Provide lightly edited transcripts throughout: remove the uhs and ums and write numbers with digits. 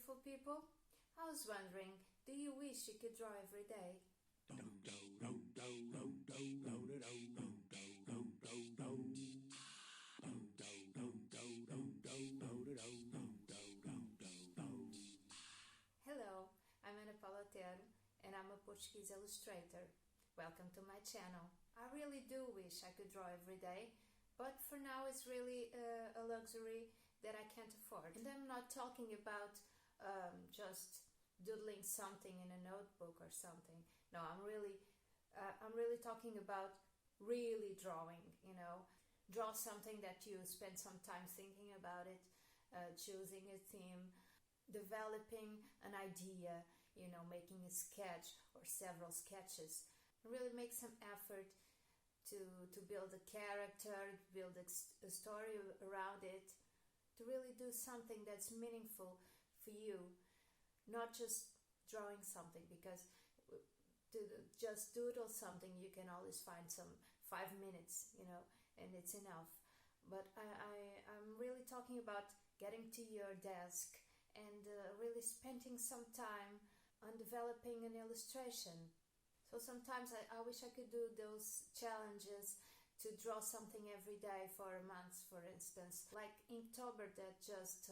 beautiful people. I was wondering, do you wish you could draw every day? Hello, I'm Ana Paula Ter, and I'm a Portuguese illustrator. Welcome to my channel. I really do wish I could draw every day, but for now it's really a luxury that I can't afford. And I'm not talking about just doodling something in a notebook or something. No, I'm really talking about really drawing. Draw something that you spend some time thinking about it, choosing a theme, developing an idea, making a sketch or several sketches. Really make some effort to build a character, build a story around it, to really do something that's meaningful for you, not just drawing something, because to just doodle something you can always find some 5 minutes, and it's enough. But I'm really talking about getting to your desk and really spending some time on developing an illustration. So sometimes I wish I could do those challenges to draw something every day for a month, for instance. Like Inktober that just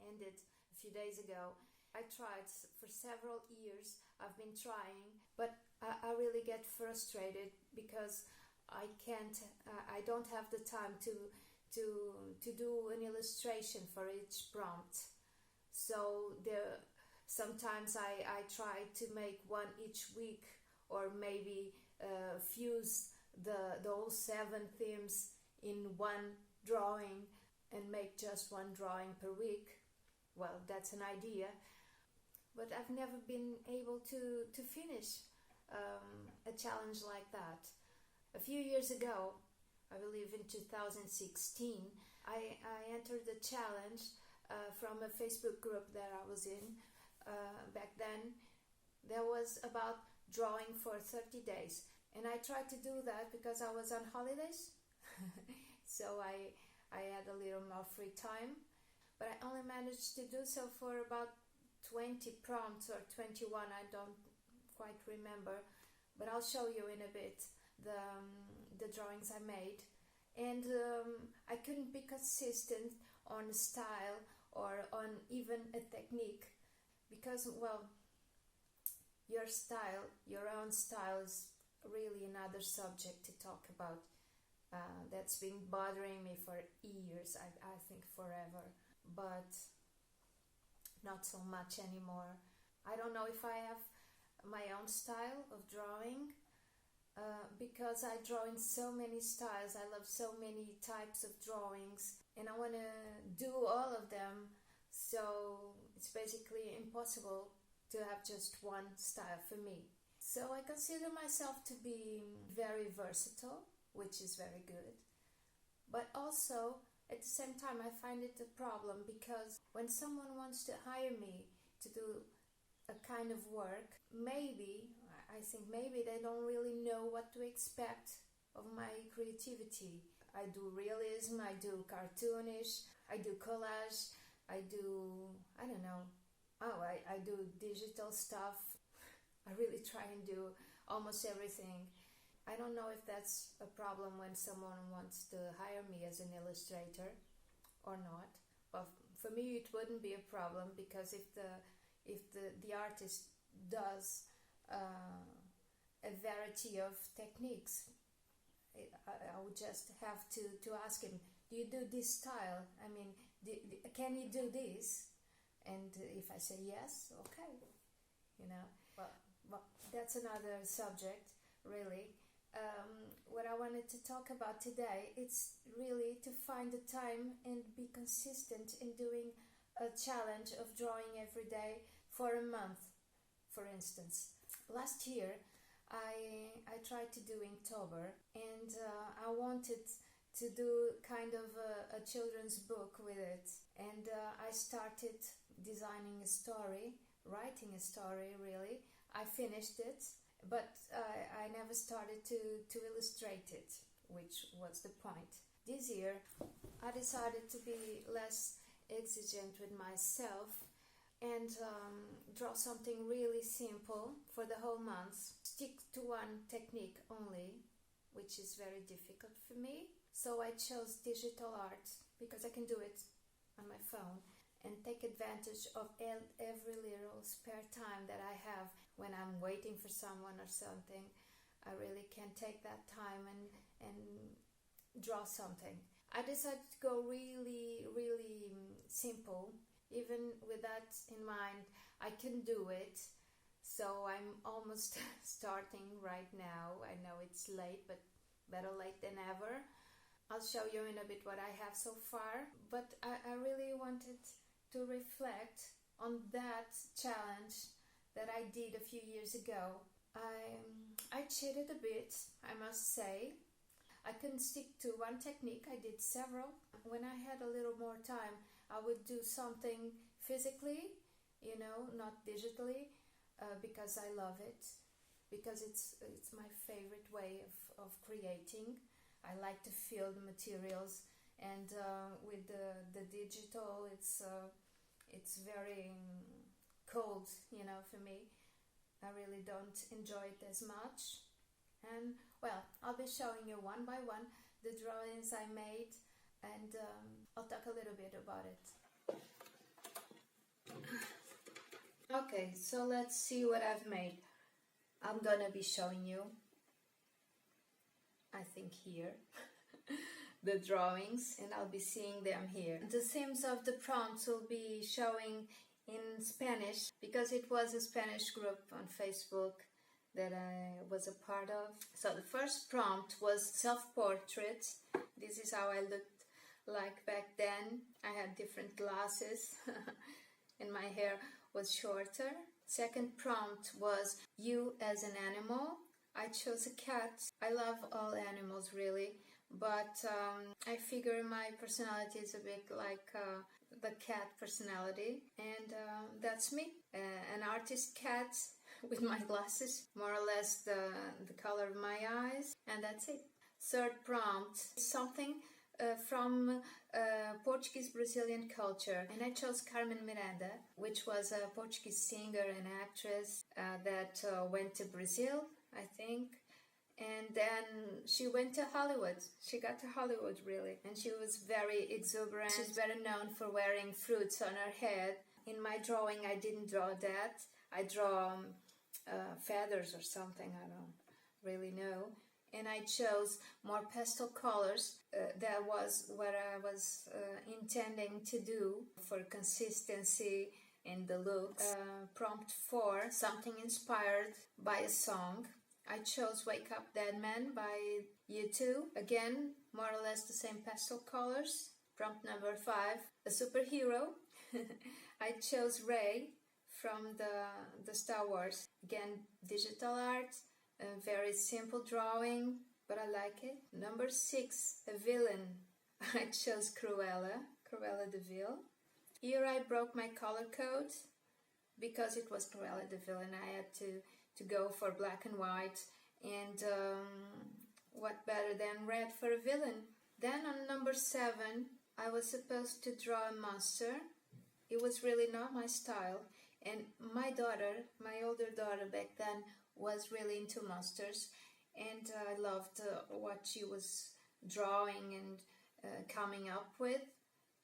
ended a few days ago. I tried for several years. I've been trying, but I really get frustrated because I don't have the time to do an illustration for each prompt. So sometimes I try to make one each week, or maybe fuse the whole 7 themes in one drawing and make just one drawing per week. Well, that's an idea, but I've never been able to finish a challenge like that. A few years ago, I believe in 2016, I entered the challenge from a Facebook group that I was in. Back then, there was about drawing for 30 days. And I tried to do that because I was on holidays. So I had a little more free time. But I only managed to do so for about 20 prompts or 21. I don't quite remember. But I'll show you in a bit the drawings I made. And I couldn't be consistent on a style or on even a technique. Because, well, your own style is really another subject to talk about. That's been bothering me for years, I think forever, but not so much anymore. I don't know if I have my own style of drawing, because I draw in so many styles. I love so many types of drawings, and I want to do all of them, so it's basically impossible to have just one style for me. So I consider myself to be very versatile, which is very good. But also, at the same time, I find it a problem because when someone wants to hire me to do a kind of work, I think maybe they don't really know what to expect of my creativity. I do realism, I do cartoonish, I do collage, I do digital stuff. I really try and do almost everything. I don't know if that's a problem when someone wants to hire me as an illustrator or not. But for me it wouldn't be a problem, because if the artist does a variety of techniques, I would just have to ask him, do you do this style? I mean, can you do this? And if I say yes, okay, Well, that's another subject, really. What I wanted to talk about today, it's really to find the time and be consistent in doing a challenge of drawing every day for a month, for instance. Last year, I tried to do Inktober, and I wanted to do kind of a children's book with it. And I started designing a story, writing a story, really. I finished it, but I never started to illustrate it, which was the point. This year, I decided to be less exigent with myself and draw something really simple for the whole month. Stick to one technique only, which is very difficult for me. So I chose digital art because I can do it on my phone and take advantage of every little spare time that I have when I'm waiting for someone or something. I really can take that time and draw something. I decided to go really, really simple. Even with that in mind, I can do it. So I'm almost starting right now. I know it's late, but better late than ever. I'll show you in a bit what I have so far. But I really wanted to reflect on that challenge that I did a few years ago. I cheated a bit, I must say. I couldn't stick to one technique. I did several. When I had a little more time, I would do something physically, not digitally, because I love it, because it's my favorite way of creating. I like to feel the materials, and with the digital, it's very cold, for me. I really don't enjoy it as much. And well, I'll be showing you one by one the drawings I made, and I'll talk a little bit about it. Okay, so let's see what I've made. I'm gonna be showing you, I think here, the drawings, and I'll be seeing them here. The themes of the prompts will be showing in Spanish, because it was a Spanish group on Facebook that I was a part of. So the first prompt was self-portrait. This is how I looked like back then. I had different glasses and my hair was shorter. Second prompt was you as an animal. I chose a cat. I love all animals really, but I figure my personality is a bit like the cat personality, and that's me, an artist cat with my glasses, more or less the color of my eyes, and that's it. Third prompt, something from Portuguese Brazilian culture, and I chose Carmen Miranda, which was a Portuguese singer and actress that went to Brazil, I think, and then she went to Hollywood. She got to Hollywood really, and she was very exuberant. She's better known for wearing fruits on her head. In my drawing, I didn't draw that. I draw feathers or something, I don't really know. And I chose more pastel colors. That was what I was intending to do for consistency in the look. Prompt 4, something inspired by a song. I chose Wake Up Dead Man by U2. Again, more or less the same pastel colors. Prompt number 5, a superhero. I chose Rey from the Star Wars. Again, digital art, a very simple drawing, but I like it. Number 6, a villain. I chose Cruella de Vil. Here I broke my color code because it was Cruella de Vil and I had to go for black and white, and what better than red for a villain. Then on number 7, I was supposed to draw a monster. It was really not my style, and my daughter, my older daughter back then, was really into monsters, and I loved what she was drawing and coming up with.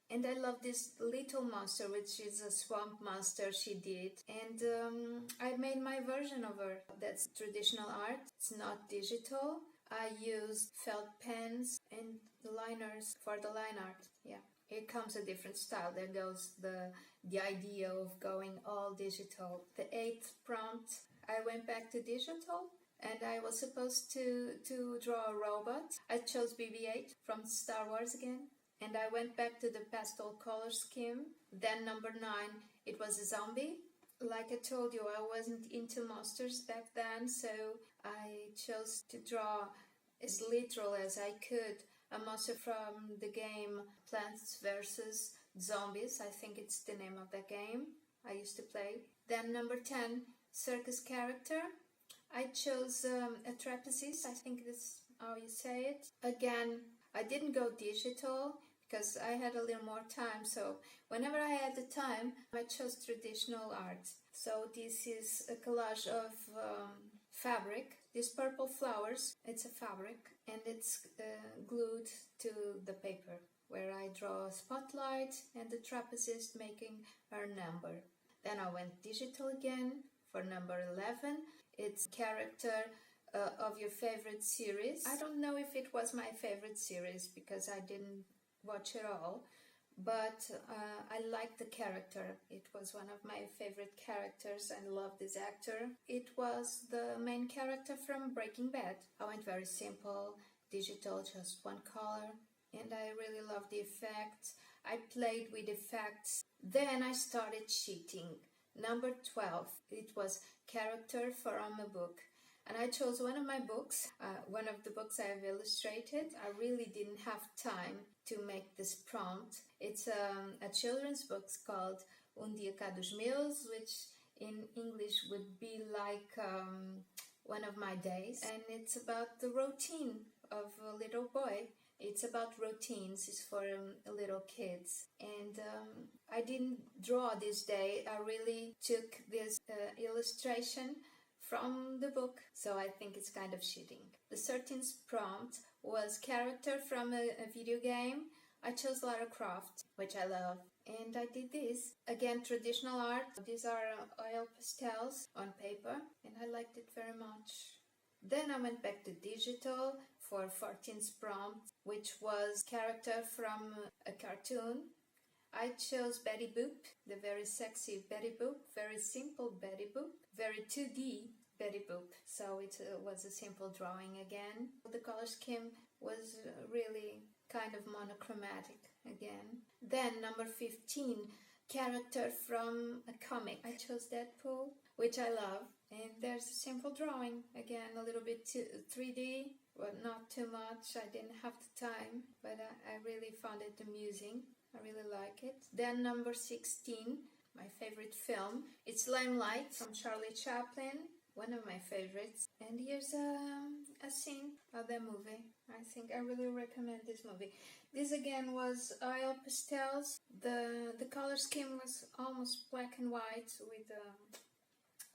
And I love this little monster, which is a swamp monster she did. And I made my version of her. That's traditional art. It's not digital. I used felt pens and liners for the line art. Yeah, here comes a different style. There goes the idea of going all digital. The 8th prompt, I went back to digital. And I was supposed to draw a robot. I chose BB-8 from Star Wars again. And I went back to the pastel color scheme. Then number 9, it was a zombie. Like I told you, I wasn't into monsters back then, so I chose to draw as literal as I could a monster from the game Plants vs. Zombies. I think it's the name of that game I used to play. Then number 10, circus character. I chose a trapezist. I think that's how you say it. Again, I didn't go digital because I had a little more time. So whenever I had the time, I chose traditional art. So this is a collage of fabric. These purple flowers, it's a fabric, and it's glued to the paper, where I draw a spotlight and the trapezist making her number. Then I went digital again for number 11. It's character of your favorite series. I don't know if it was my favorite series because I didn't watch it all, but I liked the character. It was one of my favorite characters. I love this actor. It was the main character from Breaking Bad. I went very simple, digital, just one color, and I really loved the effects. I played with effects. Then I started cheating. Number 12, it was character from a book. And I chose one of my books, one of the books I have illustrated. I really didn't have time to make this prompt. It's a children's book called Dia Cá dos Meus, which in English would be like one of my days. And it's about the routine of a little boy. It's about routines. It's for little kids. And I didn't draw this day. I really took this illustration from the book, so I think it's kind of cheating. The 13th prompt was character from a video game. I chose Lara Croft, which I love, and I did this. Again, traditional art. These are oil pastels on paper, and I liked it very much. Then I went back to digital for 14th prompt, which was character from a cartoon. I chose Betty Boop, the very sexy Betty Boop, very simple Betty Boop, very 2D Betty Boop. So it was a simple drawing again. The color scheme was really kind of monochromatic again. Then number 15, character from a comic. I chose Deadpool, which I love. And there's a simple drawing, again a little bit 3D, but not too much. I didn't have the time, but I really found it amusing. I really like it. Then number 16, my favorite film. It's Limelight from Charlie Chaplin, one of my favorites. And here's a scene of the movie. I think I really recommend this movie. This again was oil pastels. The color scheme was almost black and white with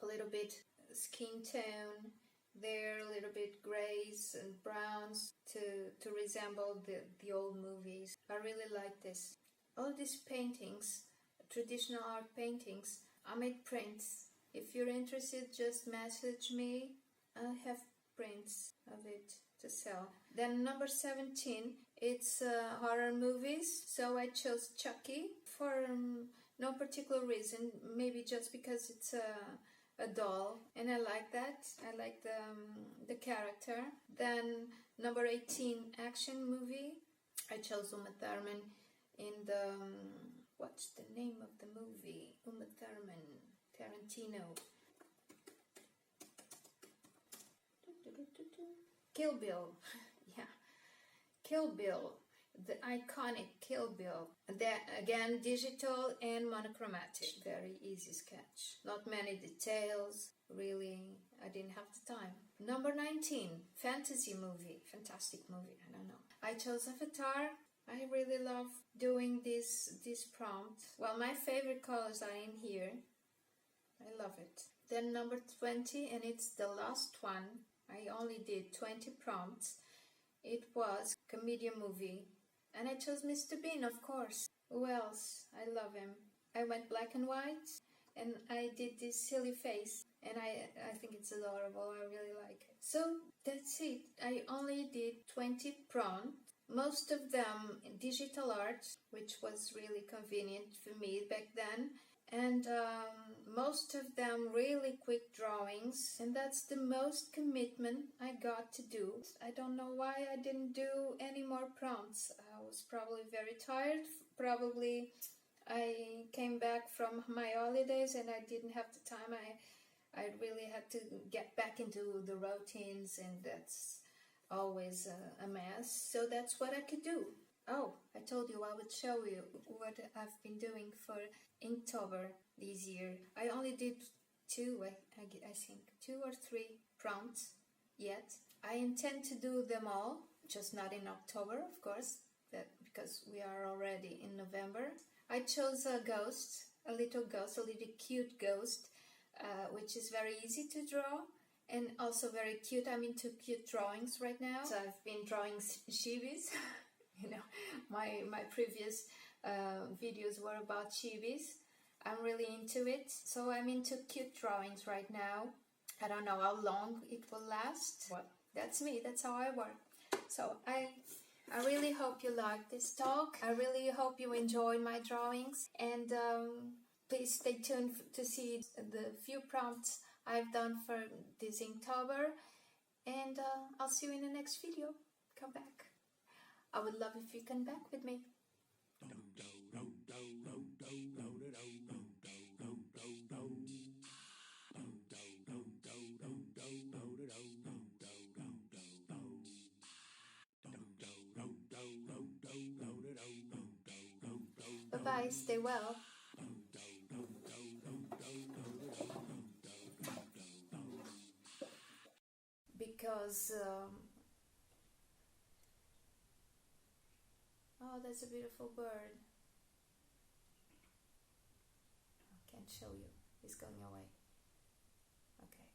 a little bit skin tone there, a little bit grays and browns to resemble the old movies. I really like this. All these paintings, traditional art paintings, I made prints. If you're interested, just message me. I have prints of it to sell. Then number 17, it's horror movies. So I chose Chucky for no particular reason, maybe just because it's a doll, and I like that. I like the character. Then number 18, action movie. I chose Uma Thurman in the what's the name of the movie? Uma Thurman, Tarantino. Kill Bill. Yeah, Kill Bill. The iconic Kill Bill. That again, digital and monochromatic. Very easy sketch. Not many details. Really, I didn't have the time. Number 19, fantasy movie. Fantastic movie. I don't know. I chose Avatar. I really love doing this prompt. Well, my favorite colors are in here. I love it. Then number 20, and it's the last one. I only did 20 prompts. It was comedian movie. And I chose Mr. Bean, of course. Who else? I love him. I went black and white, and I did this silly face. And I think it's adorable. I really like it. So that's it. I only did 20 prompts. Most of them in digital art, which was really convenient for me back then. And most of them really quick drawings, and that's the most commitment I got to do. I don't know why I didn't do any more prompts. I was probably very tired. Probably I came back from my holidays and I didn't have the time. I really had to get back into the routines, and that's always a mess. So that's what I could do. Oh, I told you I would show you what I've been doing for Inktober this year. I only did two, I think, 2 or 3 prompts yet. I intend to do them all, just not in October, of course. that because we are already in November. I chose a ghost, a little cute ghost, which is very easy to draw and also very cute. I'm into cute drawings right now. So I've been drawing chibis. You know, my previous videos were about chibis. I'm really into it. So I'm into cute drawings right now. I don't know how long it will last. Well, that's me. That's how I work. So I really hope you like this talk. I really hope you enjoy my drawings. And please stay tuned to see the few prompts I've done for this Inktober. And I'll see you in the next video. Come back. I would love if you come back with me. Bye-bye, stay well. Because, oh, that's a beautiful bird. I can't show you. He's going away. Okay.